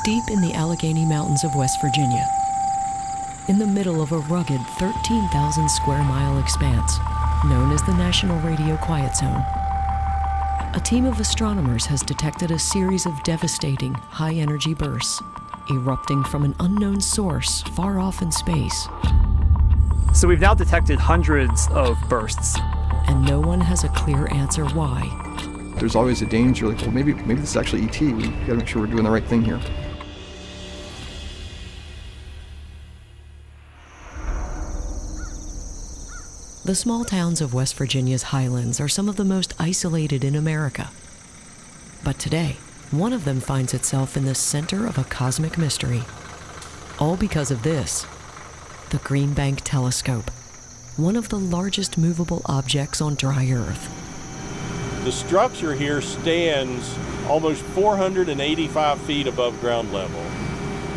deep in the Allegheny Mountains of West Virginia, in the middle of a rugged 13,000 square mile expanse known as the National Radio Quiet Zone. A team of astronomers has detected a series of devastating high-energy bursts erupting from an unknown source far off in space. So we've now detected hundreds of bursts. And no one has a clear answer why. There's always a danger, like, well, maybe this is actually ET. We gotta make sure we're doing the right thing here. The small towns of West Virginia's highlands are some of the most isolated in America. But today, one of them finds itself in the center of a cosmic mystery. All because of this, the Green Bank Telescope, one of the largest movable objects on dry Earth. The structure here stands almost 485 feet above ground level.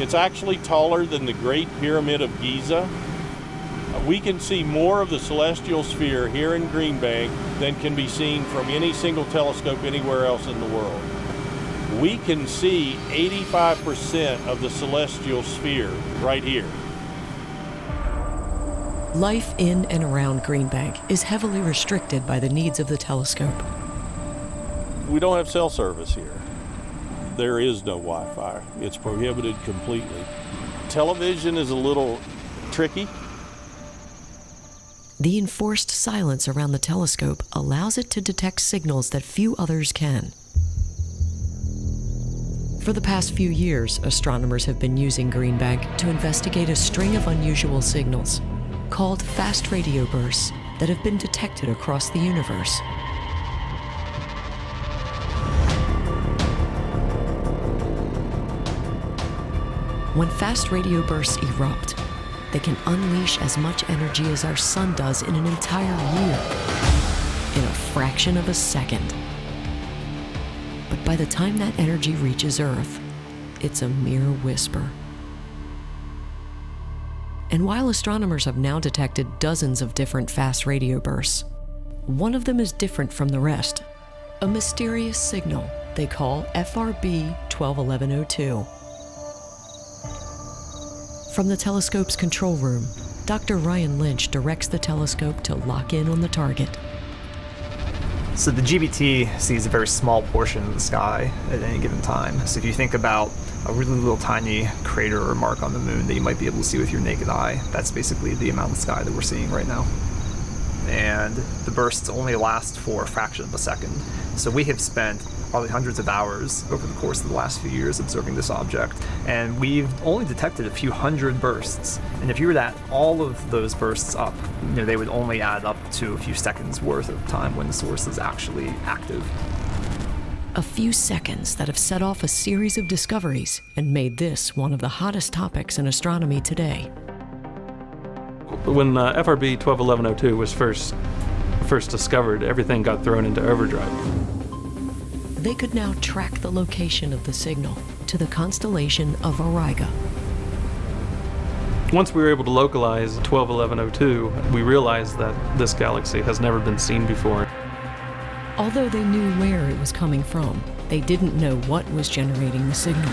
It's actually taller than the Great Pyramid of Giza. We can see more of the celestial sphere here in Green Bank than can be seen from any single telescope anywhere else in the world. We can see 85% of the celestial sphere right here. Life in and around Green Bank is heavily restricted by the needs of the telescope. We don't have cell service here. There is no Wi-Fi. It's prohibited completely. Television is a little tricky. The enforced silence around the telescope allows it to detect signals that few others can. For the past few years, astronomers have been using Green Bank to investigate a string of unusual signals called fast radio bursts that have been detected across the universe. When fast radio bursts erupt, they can unleash as much energy as our sun does in an entire year, in a fraction of a second. But by the time that energy reaches Earth, it's a mere whisper. And while astronomers have now detected dozens of different fast radio bursts, one of them is different from the rest, a mysterious signal they call FRB 121102. From the telescope's control room, Dr. Ryan Lynch directs the telescope to lock in on the target. So the GBT sees a very small portion of the sky at any given time. So if you think about a really little tiny crater or mark on the moon that you might be able to see with your naked eye, that's basically the amount of sky that we're seeing right now. And the bursts only last for a fraction of a second. So we have spent probably hundreds of hours over the course of the last few years observing this object, and we've only detected a few hundred bursts. And if you were to add all of those bursts up, they would only add up to a few seconds worth of time when the source is actually active. A few seconds that have set off a series of discoveries and made this one of the hottest topics in astronomy today. When FRB 121102 was first discovered, everything got thrown into overdrive. They could now track the location of the signal to the constellation of Auriga. Once we were able to localize 121102, we realized that this galaxy has never been seen before. Although they knew where it was coming from, they didn't know what was generating the signal.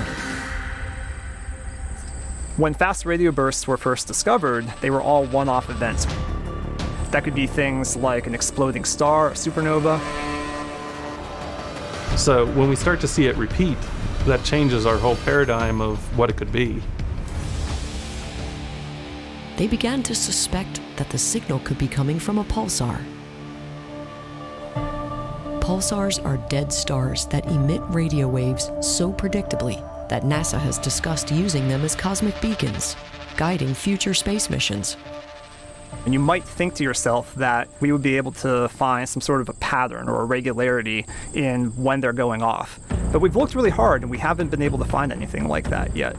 When fast radio bursts were first discovered, they were all one-off events. That could be things like an exploding star, a supernova. So when we start to see it repeat, that changes our whole paradigm of what it could be. They began to suspect that the signal could be coming from a pulsar. Pulsars are dead stars that emit radio waves so predictably that NASA has discussed using them as cosmic beacons, guiding future space missions. And you might think to yourself that we would be able to find some sort of a pattern or a regularity in when they're going off. But we've looked really hard and we haven't been able to find anything like that yet.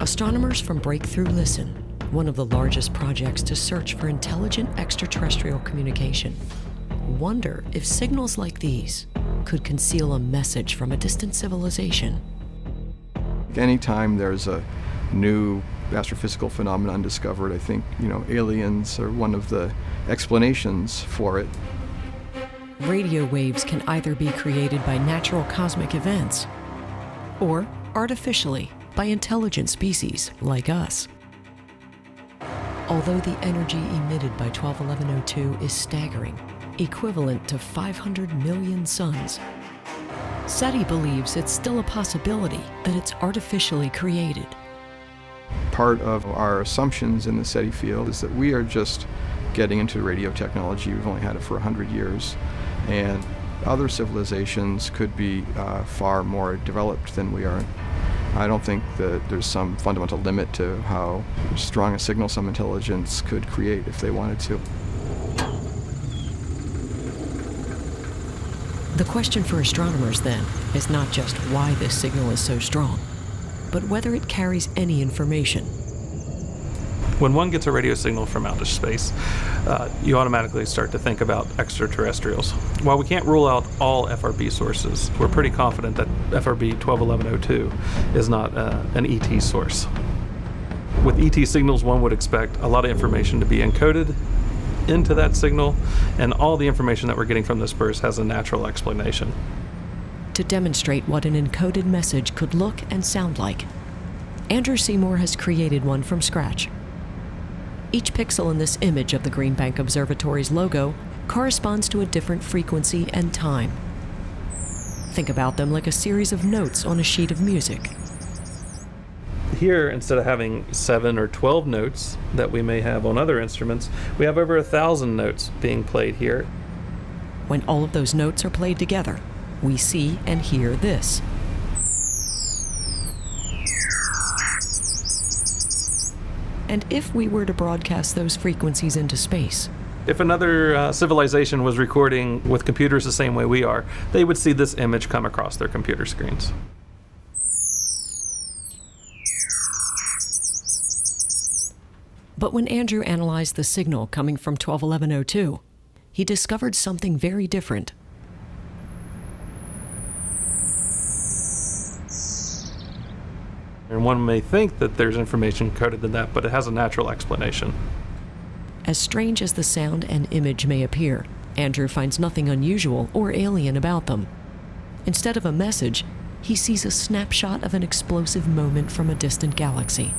Astronomers from Breakthrough Listen, one of the largest projects to search for intelligent extraterrestrial communication, wonder if signals like these could conceal a message from a distant civilization. Anytime there's a new astrophysical phenomenon discovered, I think, aliens are one of the explanations for it. Radio waves can either be created by natural cosmic events or artificially by intelligent species like us. Although the energy emitted by 121102 is staggering, equivalent to 500 million suns, SETI believes it's still a possibility that it's artificially created. Part of our assumptions in the SETI field is that we are just getting into radio technology. We've only had it for 100 years, and other civilizations could be far more developed than we are. I don't think that there's some fundamental limit to how strong a signal some intelligence could create if they wanted to. The question for astronomers, then, is not just why this signal is so strong, but whether it carries any information. When one gets a radio signal from outer space, you automatically start to think about extraterrestrials. While we can't rule out all FRB sources, we're pretty confident that FRB 121102 is not an ET source. With ET signals, one would expect a lot of information to be encoded into that signal, and all the information that we're getting from this burst has a natural explanation. To demonstrate what an encoded message could look and sound like, Andrew Seymour has created one from scratch. Each pixel in this image of the Green Bank Observatory's logo corresponds to a different frequency and time. Think about them like a series of notes on a sheet of music. Here, instead of having 7 or 12 notes that we may have on other instruments, we have over 1,000 notes being played here. When all of those notes are played together, we see and hear this. And if we were to broadcast those frequencies into space, if another civilization was recording with computers the same way we are, they would see this image come across their computer screens. But when Andrew analyzed the signal coming from 121102, he discovered something very different. And one may think that there's information coded in that, but it has a natural explanation. As strange as the sound and image may appear, Andrew finds nothing unusual or alien about them. Instead of a message, he sees a snapshot of an explosive moment from a distant galaxy.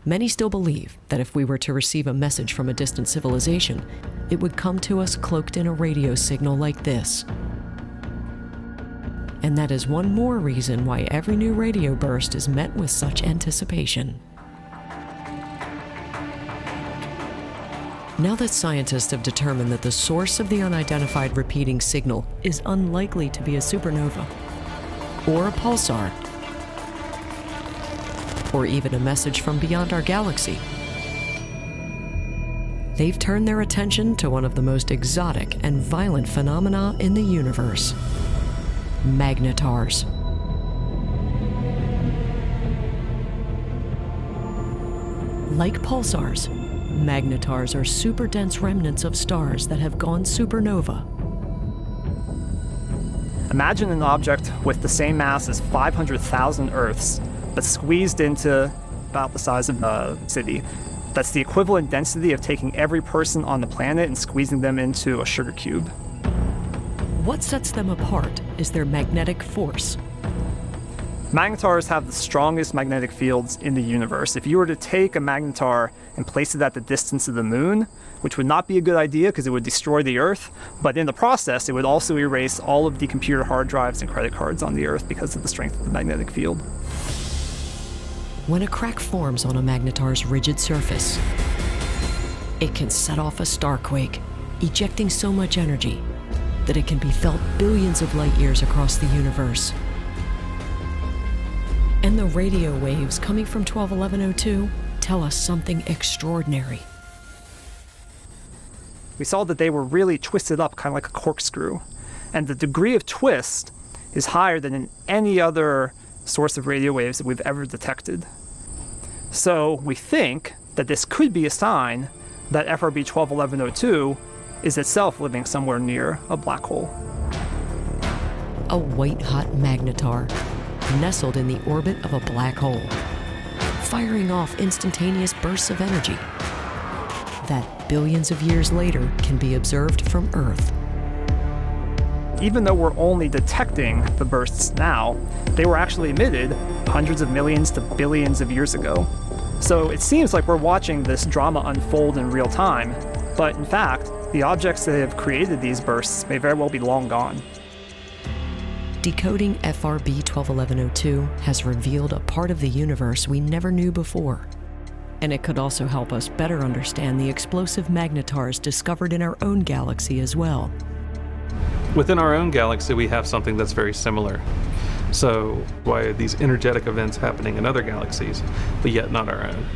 Many still believe that if we were to receive a message from a distant civilization, it would come to us cloaked in a radio signal like this. And that is one more reason why every new radio burst is met with such anticipation. Now that scientists have determined that the source of the unidentified repeating signal is unlikely to be a supernova, or a pulsar, or even a message from beyond our galaxy, they've turned their attention to one of the most exotic and violent phenomena in the universe: magnetars. Like pulsars, magnetars are super dense remnants of stars that have gone supernova. Imagine an object with the same mass as 500,000 Earths, but squeezed into about the size of a city. That's the equivalent density of taking every person on the planet and squeezing them into a sugar cube. What sets them apart is their magnetic force. Magnetars have the strongest magnetic fields in the universe. If you were to take a magnetar and place it at the distance of the moon, which would not be a good idea because it would destroy the Earth, but in the process, it would also erase all of the computer hard drives and credit cards on the Earth because of the strength of the magnetic field. When a crack forms on a magnetar's rigid surface, it can set off a starquake, ejecting so much energy that it can be felt billions of light years across the universe. And the radio waves coming from 121102 tell us something extraordinary. We saw that they were really twisted up, kind of like a corkscrew. And the degree of twist is higher than in any other source of radio waves that we've ever detected. So we think that this could be a sign that FRB 121102 is itself living somewhere near a black hole. A white-hot magnetar nestled in the orbit of a black hole. firing off instantaneous bursts of energy that billions of years later can be observed from Earth. Even though we're only detecting the bursts now, they were actually emitted hundreds of millions to billions of years ago. So it seems like we're watching this drama unfold in real time, but in fact, the objects that have created these bursts may very well be long gone. Decoding FRB 121102 has revealed a part of the universe we never knew before. And it could also help us better understand the explosive magnetars discovered in our own galaxy as well. Within our own galaxy, we have something that's very similar. So why are these energetic events happening in other galaxies, but yet not our own?